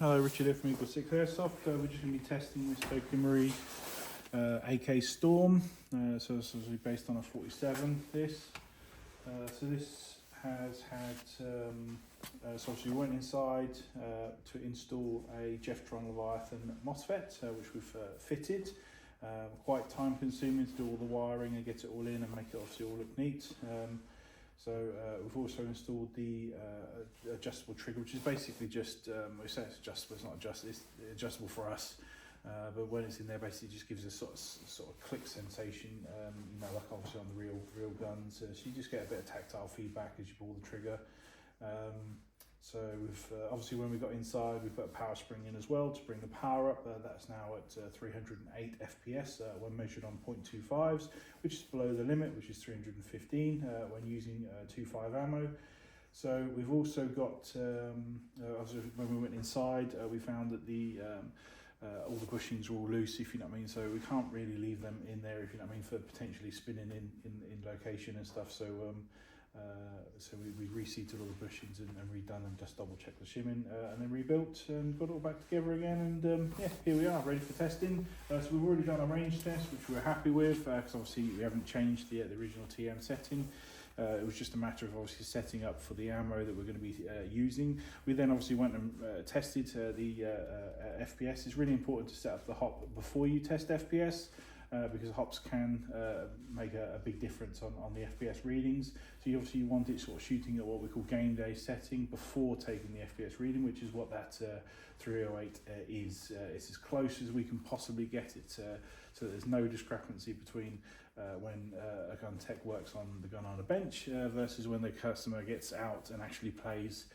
Hello, Richard here from EagleSix Airsoft. We're just going to be testing this Tokyo AK STORM. So this is based on a 47. So this has had. So obviously we went inside to install a Jefftron Leviathan Mosfet, which we've fitted. Quite time consuming to do all the wiring and get it all in and make it obviously all look neat. So we've also installed the adjustable trigger, which is basically just, we say it's adjustable, it's not adjustable, it's adjustable for us. But when it's in there, basically just gives a sort of click sensation, you know, like obviously on the real guns. So you just get a bit of tactile feedback as you pull the trigger. So we've obviously when we got inside, we put a power spring in as well to bring the power up. That's now at 308 FPS when measured on 0.25s, which is below the limit, which is 315 when using 2.5 ammo. So we've also got, obviously when we went inside, we found that all the bushings are all loose, if you know what I mean. So we can't really leave them in there, if you know what I mean, for potentially spinning in location and stuff. So so we reseated all the bushings and redone and just double checked the shimming and then rebuilt and got it all back together again. And yeah, here we are, ready for testing. So we've already done a range test, which we were happy with, because obviously we haven't changed the original TM setting. It was just a matter of obviously setting up for the ammo that we're going to be using. We then obviously went and tested the FPS. It's really important to set up the hop before you test FPS. Because hops can make a big difference on the FPS readings. So you want it sort of shooting at what we call game day setting before taking the FPS reading, which is what that 308 is. It's as close as we can possibly get it, so that there's no discrepancy between when a gun tech works on the gun on a bench versus when the customer gets out and actually plays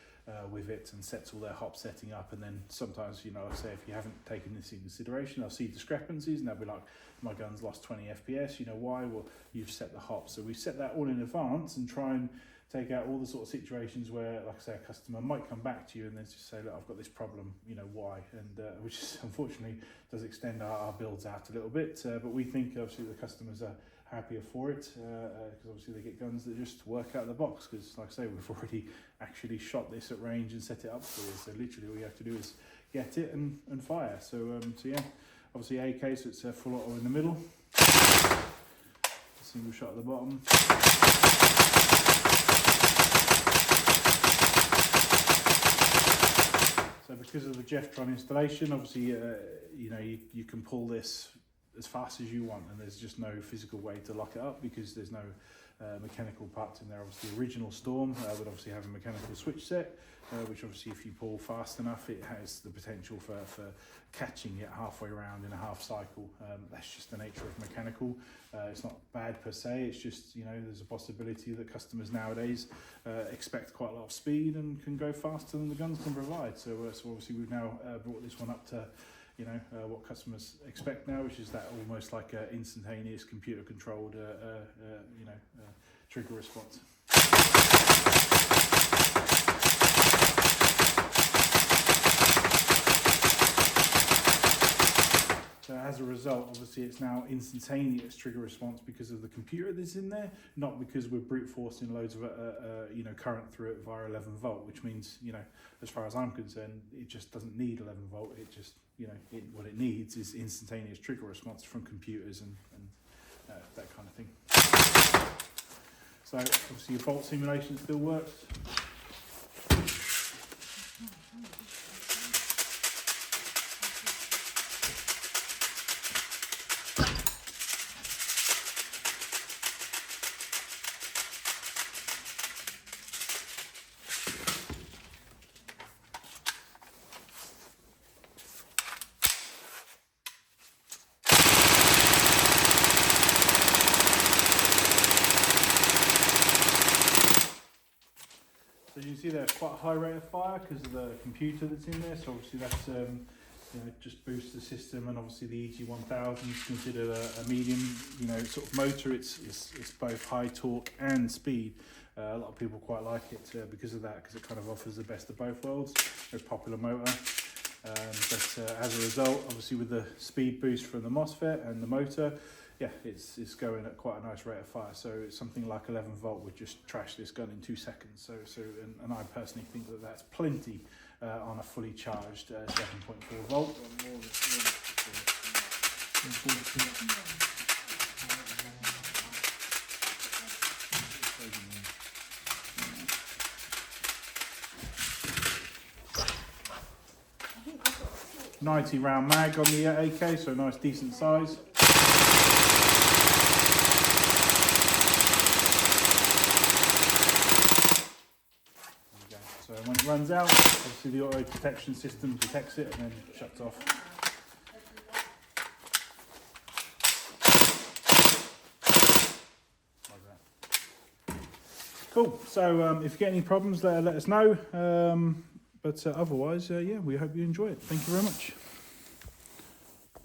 with it and sets all their hop setting up. And then sometimes, you know, I say if you haven't taken this in consideration, I'll see discrepancies and they'll be like, my gun's lost 20 FPS, you know why? Well, you've set the hop. So we set that all in advance and try and take out all the sort of situations where, like I say, a customer might come back to you and then just say, look, I've got this problem, you know, why? And which is, unfortunately does extend our builds out a little bit, but we think obviously the customers are happier for it, because obviously they get guns that just work out of the box, because like I say, we've already actually shot this at range and set it up for you, so literally all you have to do is get it and fire. So yeah, obviously AK, so it's a full auto in the middle, single shot at the bottom. So because of the Jefftron installation, obviously you know, you can pull this as fast as you want, and there's just no physical way to lock it up because there's no mechanical parts in there. Obviously the original Storm would obviously have a mechanical switch set, which obviously if you pull fast enough, it has the potential for catching it halfway around in a half cycle. That's just the nature of mechanical. It's not bad per se, it's just, you know, there's a possibility that customers nowadays expect quite a lot of speed and can go faster than the guns can provide. So, so obviously we've now brought this one up to, you know, what customers expect now, which is that almost like instantaneous computer controlled, you know, trigger response. So as a result, obviously it's now instantaneous trigger response because of the computer that's in there, not because we're brute forcing loads of you know, current through it via 11 volt, which means, you know, as far as I'm concerned, it just doesn't need 11 volt. It just, you know, what it needs is instantaneous trigger response from computers and that kind of thing. So obviously your bolt simulation still works. So you can see there's quite a high rate of fire because of the computer that's in there. So obviously that's you know, just boosts the system, and obviously the EG 1000 is considered a medium, you know, sort of motor. It's both high torque and speed. A lot of people quite like it because of that, because it kind of offers the best of both worlds. It's a popular motor. But as a result, obviously with the speed boost from the Mosfet and the motor, yeah, it's going at quite a nice rate of fire. So it's something like 11 volt would just trash this gun in 2 seconds. And I personally think that that's plenty on a fully charged 7.4 volt. 90 round mag on the AK, so nice decent size. So when it runs out, obviously the auto protection system detects it and then shuts off. Like that. Cool, so if you get any problems, let us know. But otherwise, yeah, we hope you enjoy it. Thank you very much.